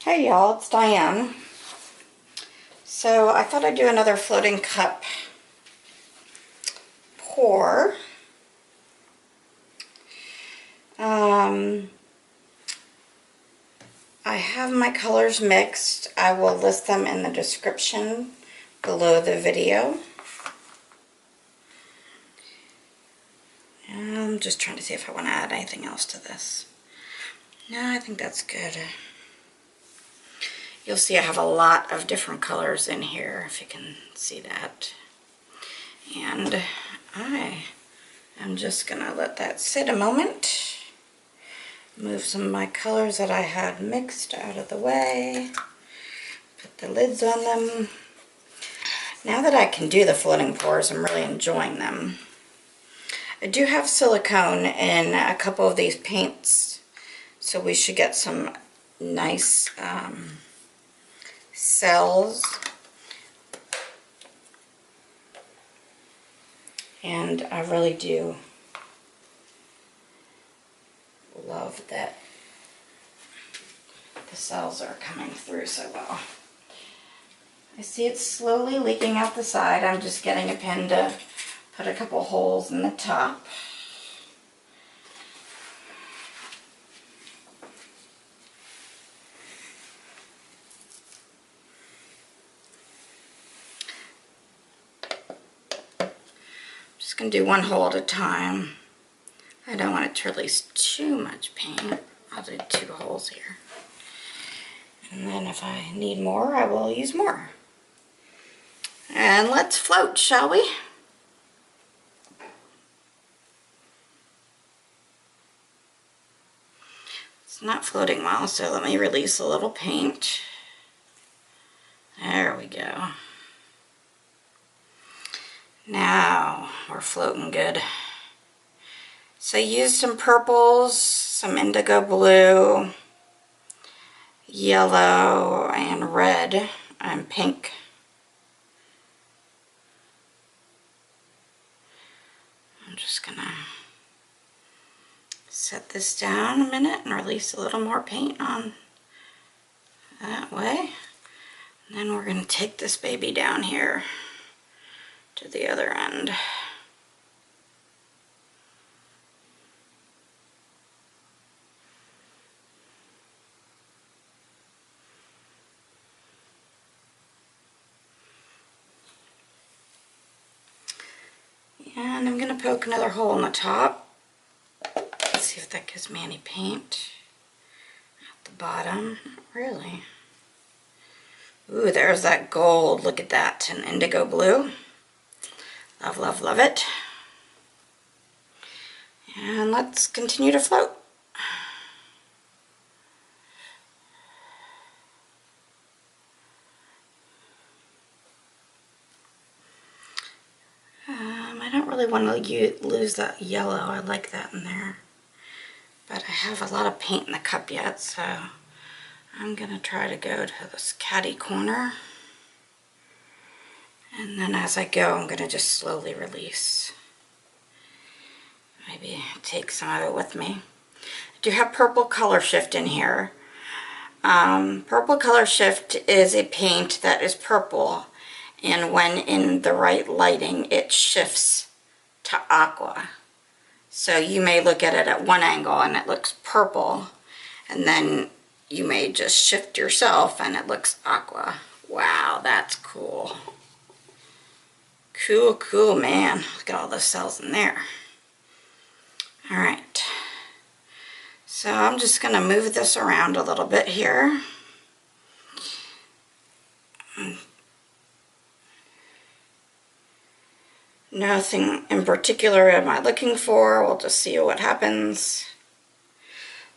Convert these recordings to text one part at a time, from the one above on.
Hey y'all, it's Diane. So I thought I'd do another floating cup pour. I have my colors mixed. I will list them in the description below the video. I'm just trying to see if I want to add anything else to this. No, I think that's good. You'll see I have a lot of different colors in here, if you can see that. And I am just going to let that sit a moment. Move some of my colors that I had mixed out of the way. Put the lids on them. Now that I can do the floating pours, I'm really enjoying them. I do have silicone in a couple of these paints, so we should get some nice cells. And I really do love that the cells are coming through so well. I see it's slowly leaking out the side. I'm just getting a pen to put a couple holes in the top. I'm just going to do one hole at a time. I don't want it to release too much paint. I'll do 2 holes here. And then if I need more, I will use more. And let's float, shall we? It's not floating well, so let me release a little paint. There we go. Now we're floating good. So I used some purples, some indigo blue, yellow, and red, and pink. I'm just gonna set this down a minute and release a little more paint on that way. And then we're gonna take this baby down here to the other end. And I'm going to poke another hole in the top. Let's see if that gives me any paint. At the bottom, not really. Ooh, there's that gold. Look at that, an indigo blue. Love, love, love it. And let's continue to float. I don't really want to lose that yellow. I like that in there. But I have a lot of paint in the cup yet, so I'm going to try to go to this catty corner. And then as I go, I'm going to just slowly release. Maybe take some of it with me. I do have purple color shift in here. Purple color shift is a paint that is purple, and when in the right lighting it shifts to aqua. So you may look at it at one angle and it looks purple, and then you may just shift yourself and it looks aqua. Wow, that's cool. Cool, cool, man. Look at all those cells in there. Alright. So I'm just going to move this around a little bit here. Nothing in particular am I looking for. We'll just see what happens.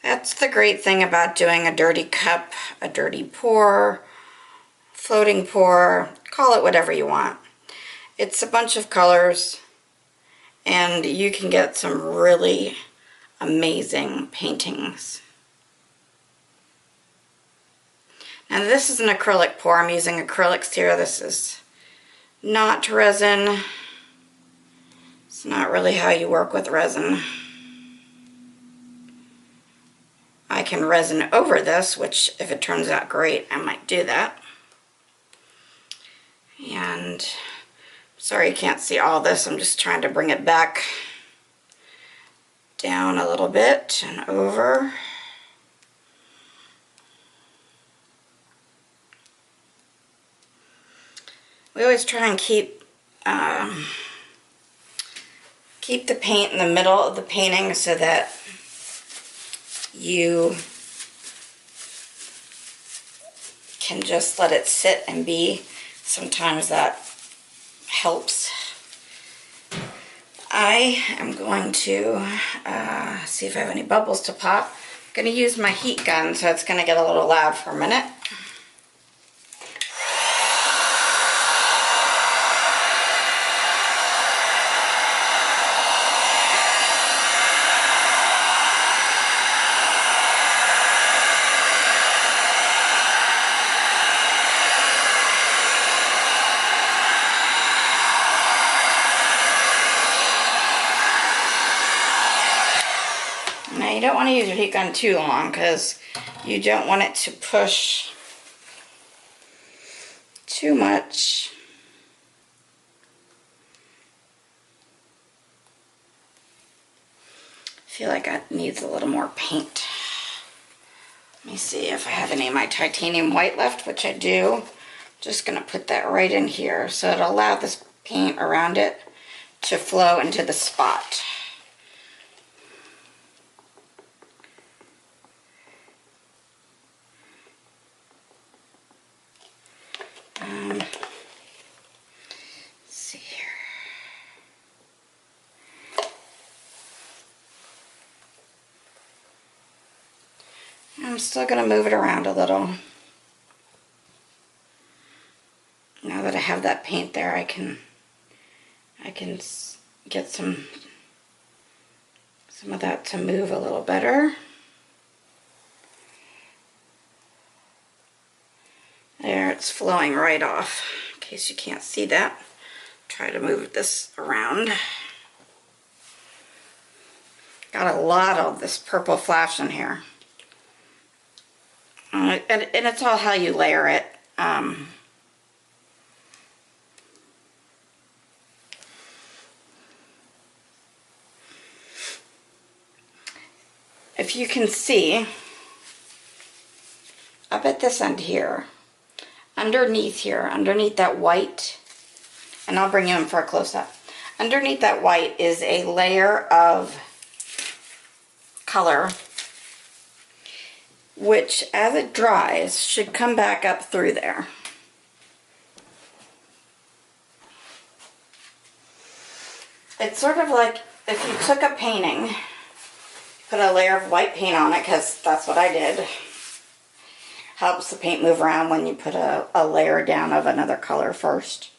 That's the great thing about doing a dirty cup, a dirty pour, floating pour, call it whatever you want. It's a bunch of colors, and you can get some really amazing paintings. Now this is an acrylic pour. I'm using acrylics here. This is not resin. It's not really how you work with resin. I can resin over this, which if it turns out great, I might do that. And sorry you can't see all this, I'm just trying to bring it back down a little bit and over. We always try and keep the paint in the middle of the painting so that you can just let it sit and be. Sometimes that helps. I am going to see if I have any bubbles to pop. I'm going to use my heat gun, so it's going to get a little loud for a minute. Now you don't want to use your heat gun too long because you don't want it to push too much. I feel like it needs a little more paint. Let me see if I have any of my titanium white left, which I do. Just going to put that right in here so it'll allow this paint around it to flow into the spot. Let's see here. I'm still going to move it around a little. Now that I have that paint there, I can get some of that to move a little better. There, it's flowing right off. In case you can't see that, try to move this around. Got a lot of this purple flash in here. And it's all how you layer it. If you can see, up at this end here, underneath that white, and I'll bring you in for a close-up. Underneath that white is a layer of color, which as it dries should come back up through there. It's sort of like if you took a painting, put a layer of white paint on it, because that's what I did. Helps the paint move around when you put a layer down of another color first.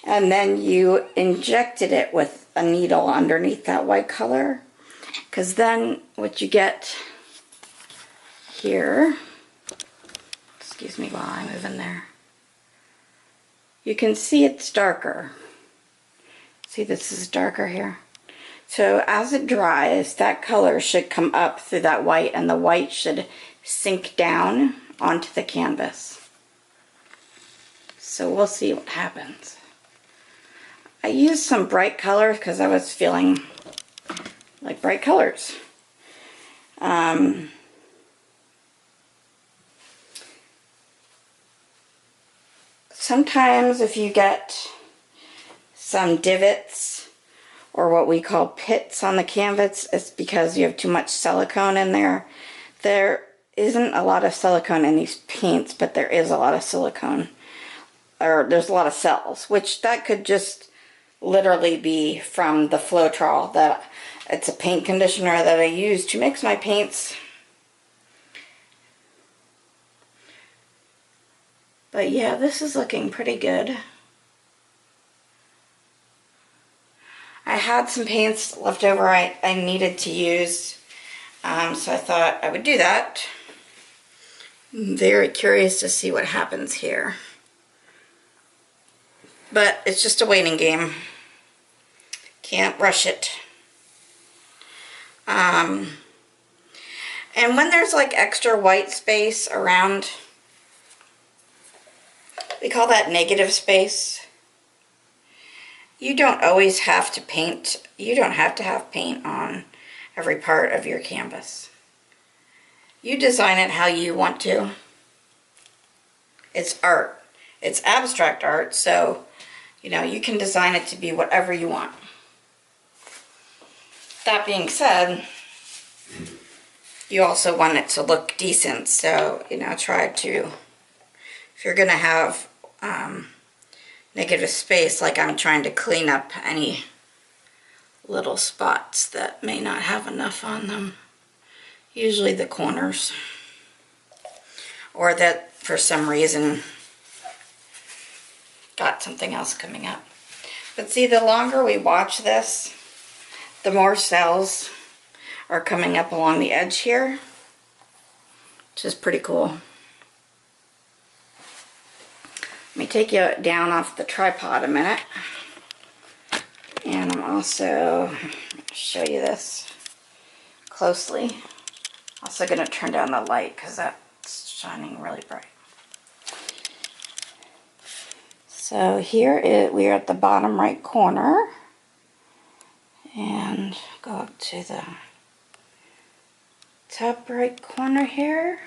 And then you injected it with a needle underneath that white color. Because then what you get here, excuse me while I move in there, you can see it's darker. See, this is darker here. So as it dries, that color should come up through that white, and the white should sink down onto the canvas. So we'll see what happens. I used some bright colors because I was feeling like bright colors. Sometimes if you get some divots or what we call pits on the canvas, it's because you have too much silicone in there. There isn't a lot of silicone in these paints, but there is a lot of silicone, or there's a lot of cells, which that could just literally be from the Floetrol. That it's a paint conditioner that I use to mix my paints. But yeah, this is looking pretty good. I had some paints left over I needed to use, so I thought I would do that. I'm very curious to see what happens here. But it's just a waiting game. Can't rush it. And when there's like extra white space around, we call that negative space. You don't always have to paint. You don't have to have paint on every part of your canvas. You design it how you want to. It's art. It's abstract art, so you can design it to be whatever you want. That being said, you also want it to look decent, so try to, if you're gonna have negative space, like I'm trying to clean up any little spots that may not have enough on them, usually the corners, or that for some reason got something else coming up. But see, the longer we watch this, the more cells are coming up along the edge here, which is pretty cool. Let me take you down off the tripod a minute. And I'm also going to show you this closely. Also going to turn down the light because that's shining really bright. So here we are at the bottom right corner. And go up to the top right corner here.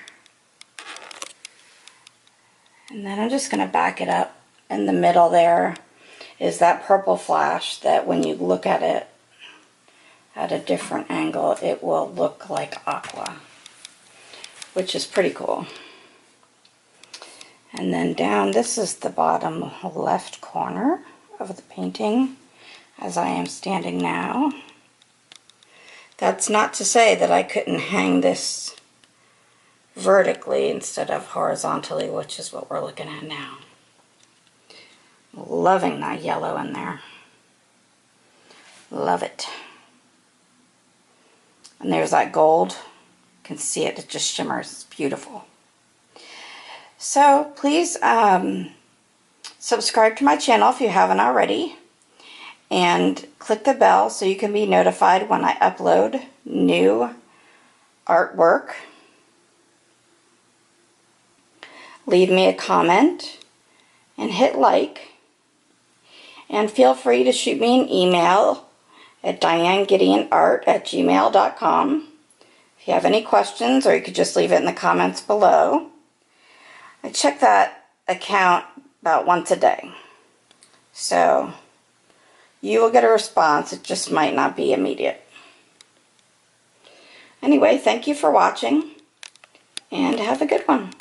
And then I'm just going to back it up. In the middle there is that purple flash that when you look at it at a different angle, it will look like aqua, which is pretty cool. And then down, this is the bottom left corner of the painting as I am standing now. That's not to say that I couldn't hang this vertically instead of horizontally, which is what we're looking at now. Loving that yellow in there. Love it. And there's that gold. You can see it, it just shimmers. It's beautiful. So please subscribe to my channel if you haven't already. And click the bell so you can be notified when I upload new artwork. Leave me a comment and hit like. And feel free to shoot me an email at dianegideonart@gmail.com if you have any questions, or you could just leave it in the comments below. I check that account about once a day. So you will get a response. It just might not be immediate. Anyway, thank you for watching and have a good one.